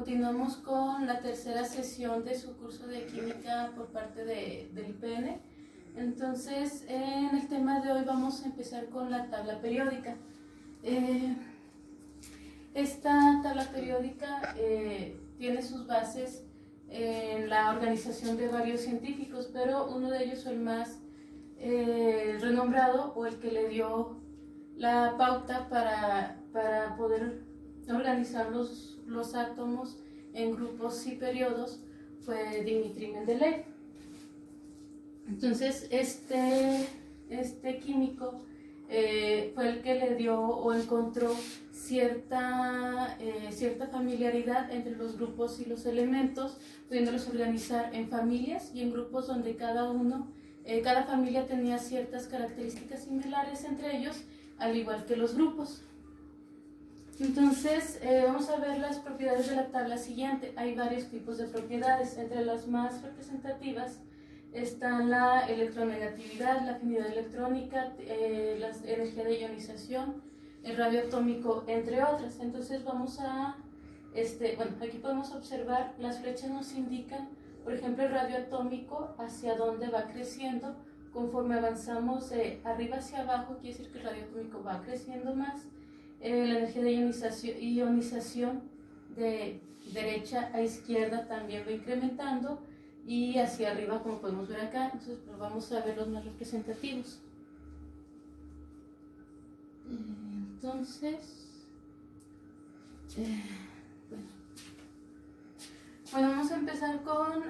continuamos con la tercera sesión de su curso de química por parte del IPN. Entonces, en el tema de hoy vamos a empezar con la tabla periódica. Esta tabla periódica tiene sus bases en la organización de varios científicos, pero uno de ellos, el más renombrado o el que le dio la pauta para poder organizar los átomos en grupos y periodos, fue Dmitri Mendeleev. Entonces este químico fue el que le dio o encontró cierta familiaridad entre los grupos y los elementos, pudiéndolos organizar en familias y en grupos donde cada familia tenía ciertas características similares entre ellos, al igual que los grupos. Entonces, vamos a ver las propiedades de la tabla siguiente. Hay varios tipos de propiedades. Entre las más representativas están la electronegatividad, la afinidad electrónica, la energía de ionización, el radio atómico, entre otras. Entonces, aquí podemos observar, las flechas nos indican, por ejemplo, el radio atómico hacia dónde va creciendo. Conforme avanzamos de arriba hacia abajo, quiere decir que el radio atómico va creciendo más. La energía de ionización de derecha a izquierda también va incrementando, y hacia arriba, como podemos ver acá. Entonces, pues vamos a ver los más representativos. Entonces, vamos a empezar con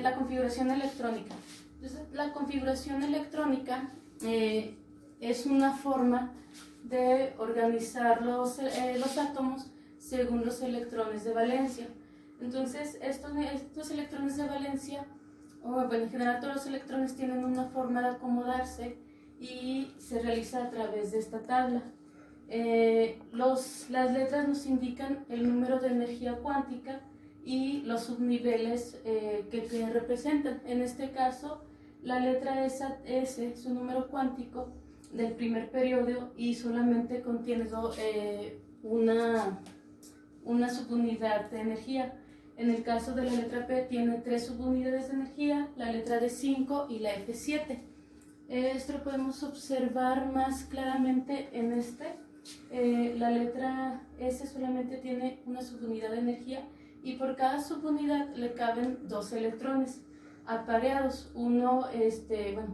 la configuración electrónica. Entonces, la configuración electrónica es una forma de organizar los átomos según los electrones de valencia. Entonces, estos electrones de valencia, en general todos los electrones tienen una forma de acomodarse y se realiza a través de esta tabla. Las letras nos indican el número de energía cuántica y los subniveles que representan. En este caso, la letra S es un número cuántico del primer periodo y solamente contiene una subunidad de energía. En el caso de la letra P tiene 3 subunidades de energía, la letra D 5 y la F 7. Esto lo podemos observar más claramente en la letra S solamente tiene una subunidad de energía y por cada subunidad le caben 2 electrones apareados, uno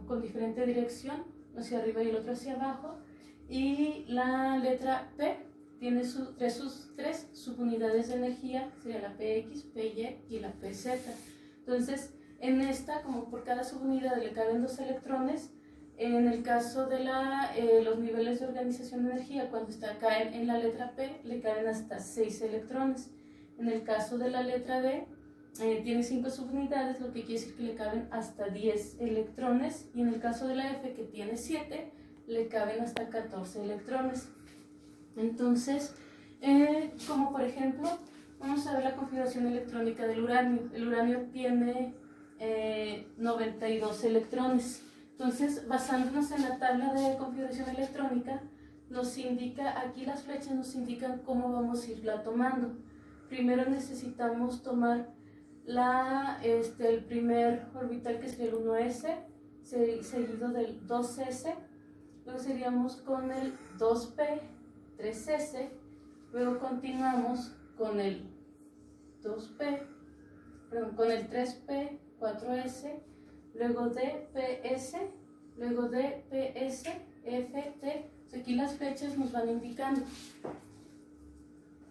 con diferente dirección, hacia arriba y el otro hacia abajo. Y la letra P tiene sus tres subunidades de energía, que sería la PX, PY y la PZ. Entonces, en esta, como por cada subunidad le caben 2 electrones, en el caso de los niveles de organización de energía, cuando caen en la letra P, le caben hasta 6 electrones. En el caso de la letra D, tiene 5 subunidades, lo que quiere decir que le caben hasta 10 electrones, y en el caso de la F, que tiene 7, le caben hasta 14 electrones. Entonces, como por ejemplo, vamos a ver la configuración electrónica del uranio. El uranio tiene 92 electrones. Entonces, basándonos en la tabla de configuración electrónica, nos indica, aquí las flechas nos indican cómo vamos a irla tomando. Primero necesitamos tomar el primer orbital, que sería el 1s, seguido del 2s, luego seríamos con el 2p, 3s, luego continuamos con el 3p, 4s, luego DPS, luego DPS, FT. Aquí las flechas nos van indicando.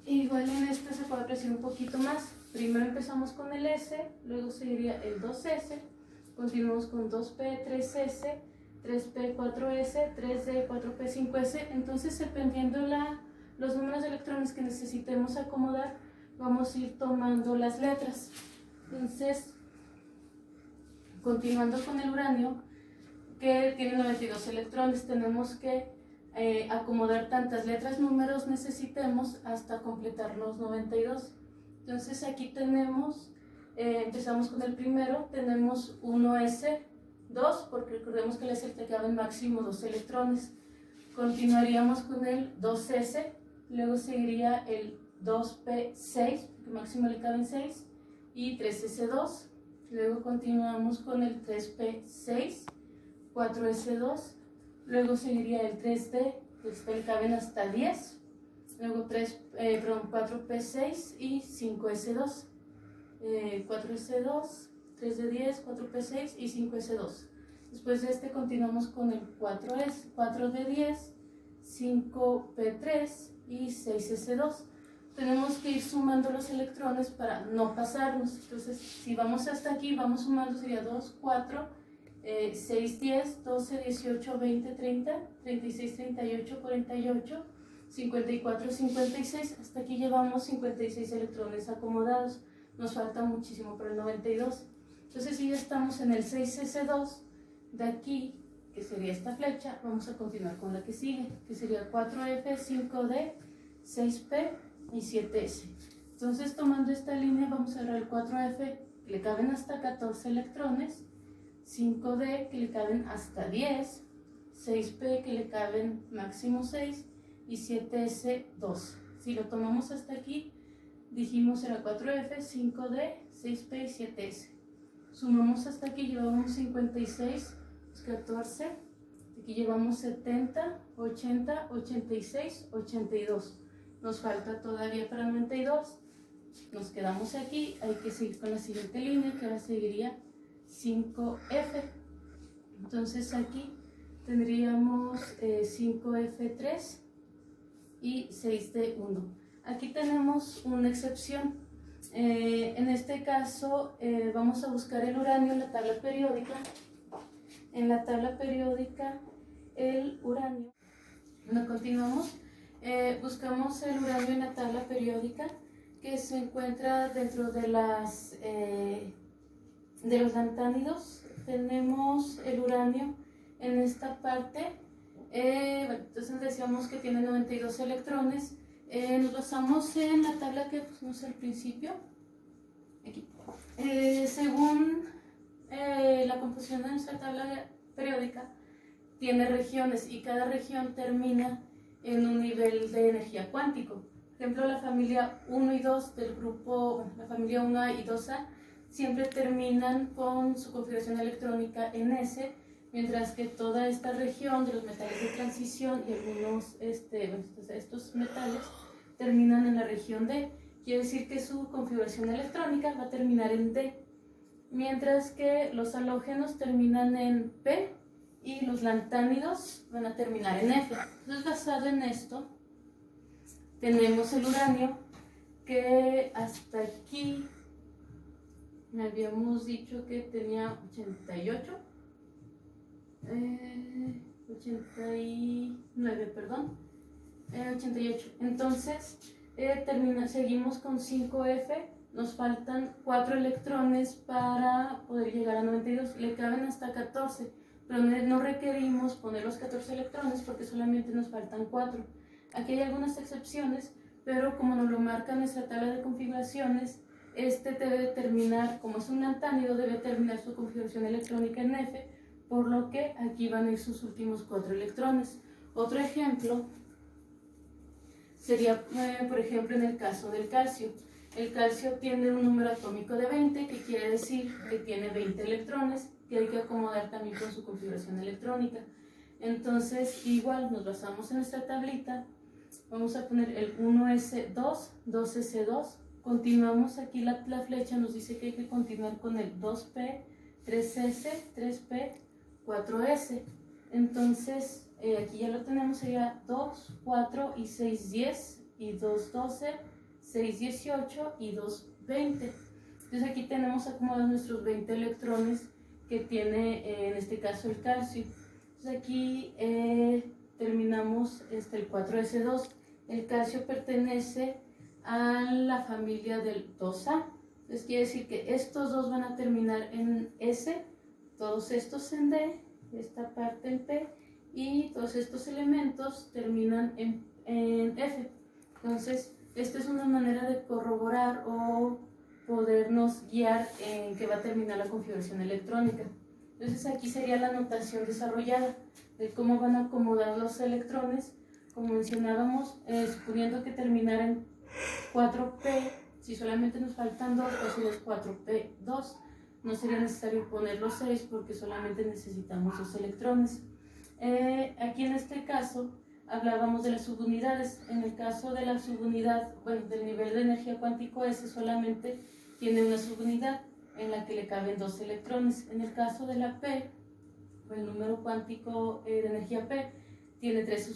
Igual en este se puede apreciar un poquito más. Primero empezamos con el S, luego seguiría el 2S, continuamos con 2P, 3S, 3P, 4S, 3D, 4P, 5S. Entonces, dependiendo los números de electrones que necesitemos acomodar, vamos a ir tomando las letras. Entonces, continuando con el uranio, que tiene 92 electrones, tenemos que acomodar tantas letras, números necesitemos hasta completar los 92. Entonces aquí tenemos, empezamos con el primero, tenemos 1s2, porque recordemos que el S te caben máximo 2 electrones. Continuaríamos con el 2s, luego seguiría el 2P6, que máximo le caben 6, y 3S2. Luego continuamos con el 3P6, 4S2. Luego seguiría el 3D, que le caben hasta 10. Luego 4P6 y 5S2. 4S2, 3D10, 4P6 y 5S2. Después de este continuamos con el 4D10, 5P3 y 6S2. Tenemos que ir sumando los electrones para no pasarnos. Entonces, si vamos hasta aquí, vamos sumando, sería 2, 4, 6, 10, 12, 18, 20, 30, 36, 38, 48, 54, 56. Hasta aquí llevamos 56 electrones acomodados. Nos falta muchísimo para el 92. Entonces, si ya estamos en el 6S2, de aquí, que sería esta flecha, vamos a continuar con la que sigue, que sería 4F, 5D, 6P y 7S. Entonces, tomando esta línea, vamos a agarrar el 4F, que le caben hasta 14 electrones, 5D, que le caben hasta 10, 6P, que le caben máximo 6, y 7S, 2. Si lo tomamos hasta aquí, dijimos era 4F, 5D, 6P y 7S. Sumamos hasta aquí, llevamos 56, 14. Aquí llevamos 70, 80, 86, 82. Nos falta todavía para 92. Nos quedamos aquí. Hay que seguir con la siguiente línea, que ahora seguiría 5F. Entonces aquí tendríamos 5F3 y 6D1. Aquí tenemos una excepción. En este caso vamos a buscar el uranio en la tabla periódica. En la tabla periódica, el uranio. Bueno, continuamos. Buscamos el uranio en la tabla periódica, que se encuentra dentro de los lantánidos. Tenemos el uranio en esta parte. Bueno, entonces decíamos que tiene 92 electrones. Nos basamos en la tabla que pusimos al principio. Aquí. Según la composición de nuestra tabla periódica, tiene regiones y cada región termina en un nivel de energía cuántico. Por ejemplo, la familia 1 y 2 del grupo, la familia 1A y 2A, siempre terminan con su configuración electrónica en S, mientras que toda esta región de los metales de transición y algunos estos metales terminan en la región D. Quiere decir que su configuración electrónica va a terminar en D, mientras que los halógenos terminan en P y los lantánidos van a terminar en F. Entonces, basado en esto, tenemos el uranio, que hasta aquí me habíamos dicho que tenía 89, perdón, 88. Entonces, seguimos con 5F, nos faltan 4 electrones para poder llegar a 92, le caben hasta 14, pero no requerimos poner los 14 electrones porque solamente nos faltan 4. Aquí hay algunas excepciones, pero como nos lo marca nuestra tabla de configuraciones, debe terminar, como es un lantánido, debe terminar su configuración electrónica en F, por lo que aquí van a ir sus últimos 4 electrones. Otro ejemplo sería, por ejemplo, en el caso del calcio. El calcio tiene un número atómico de 20, que quiere decir que tiene 20 electrones, que hay que acomodar también con su configuración electrónica. Entonces, igual nos basamos en nuestra tablita. Vamos a poner el 1S2, 2S2. Continuamos aquí, la flecha nos dice que hay que continuar con el 2P, 3S, 3P, 4S. Entonces, aquí ya lo tenemos, sería 2, 4 y 6, 10 y 2, 12, 6, 18 y 2, 20. Entonces aquí tenemos acomodados nuestros 20 electrones que tiene en este caso el calcio. Entonces aquí terminamos el 4S2. El calcio pertenece a la familia del 2A. Entonces quiere decir que estos dos van a terminar en S, todos estos en D, esta parte en P, y todos estos elementos terminan en F. Entonces, esta es una manera de corroborar o podernos guiar en que va a terminar la configuración electrónica. Entonces, aquí sería la notación desarrollada de cómo van a acomodar los electrones, como mencionábamos, suponiendo que terminaran 4p, si solamente nos faltan 2, pues sería 4p2. No sería necesario poner los 6 porque solamente necesitamos 2 electrones. Aquí en este caso hablábamos de las subunidades. En el caso de la subunidad, bueno, del nivel de energía cuántico S solamente tiene una subunidad en la que le caben 2 electrones. En el caso de la P, el número cuántico de energía P, tiene tres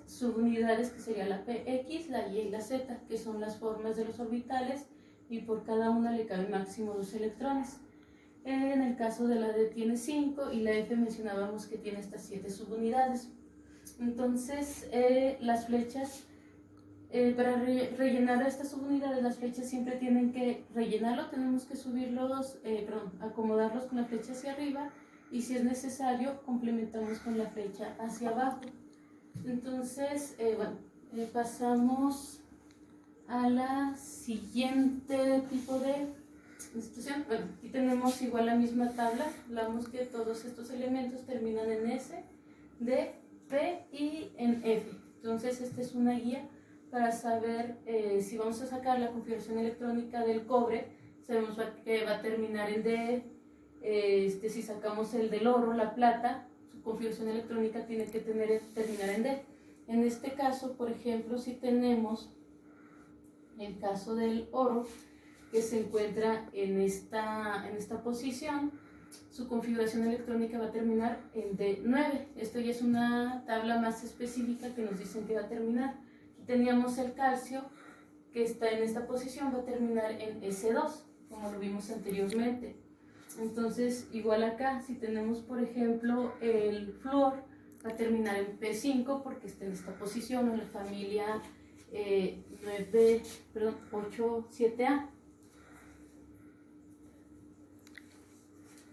subunidades, que sería la PX, la Y y la Z, que son las formas de los orbitales, y por cada una le caben máximo 2 electrones. En el caso de la D tiene 5 y la F mencionábamos que tiene estas 7 subunidades. Entonces, las flechas, para rellenar estas subunidades, las flechas siempre tienen que rellenarlo, tenemos que subirlos, acomodarlos con la flecha hacia arriba, y si es necesario complementamos con la flecha hacia abajo. Entonces, pasamos a la siguiente tipo de institución. Bueno, aquí tenemos igual la misma tabla, hablamos que todos estos elementos terminan en S, D, P y en F. Entonces, esta es una guía para saber si vamos a sacar la configuración electrónica del cobre, sabemos que va a terminar en D. Si sacamos el del oro, la plata, su configuración electrónica tiene que terminar en D. En este caso, por ejemplo, si tenemos el caso del oro, que se encuentra en esta posición, su configuración electrónica va a terminar en D9. Esto ya es una tabla más específica que nos dicen que va a terminar. Aquí teníamos el calcio, que está en esta posición, va a terminar en S2, como lo vimos anteriormente. Entonces, igual acá, si tenemos, por ejemplo, el flúor, va a terminar en P5 porque está en esta posición, en la familia 87A.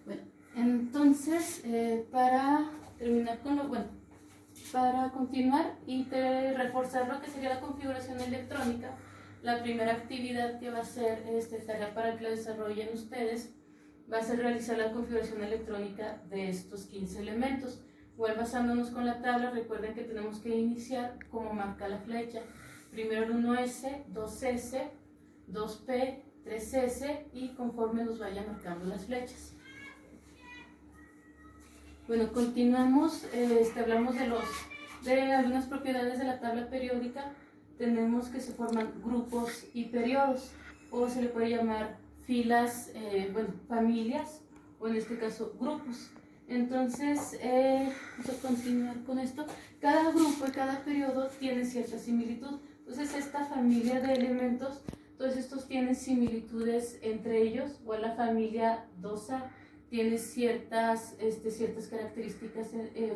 Bueno, entonces, para terminar con para continuar y reforzar lo que sería la configuración electrónica, la primera actividad que va a ser tarea para que la desarrollen ustedes va a ser realizar la configuración electrónica de estos 15 elementos. Igual basándonos con la tabla, recuerden que tenemos que iniciar como marca la flecha. Primero el 1S, 2S, 2P, 3S y conforme nos vayan marcando las flechas. Bueno, continuamos, hablamos de algunas propiedades de la tabla periódica. Tenemos que se forman grupos y periodos, o se le puede llamar filas, familias, o en este caso grupos. Entonces, vamos a continuar con esto. Cada grupo y cada periodo tiene cierta similitud. Entonces, esta familia de elementos, todos estos tienen similitudes entre ellos, o la familia 2A tiene ciertas características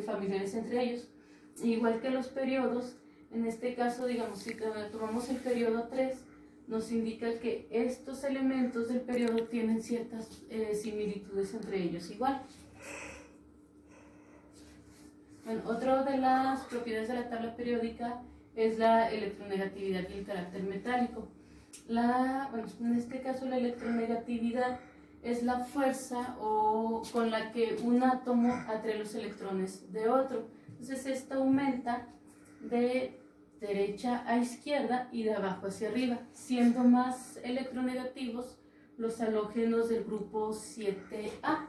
familiares entre ellos. Igual que los periodos, en este caso, digamos, si tomamos el periodo 3, nos indica que estos elementos del periodo tienen ciertas similitudes entre ellos igual. Bueno, otra de las propiedades de la tabla periódica es la electronegatividad y el carácter metálico. En este caso la electronegatividad es la fuerza con la que un átomo atrae los electrones de otro. Entonces esta aumenta de derecha a izquierda y de abajo hacia arriba, siendo más electronegativos los halógenos del grupo 7A.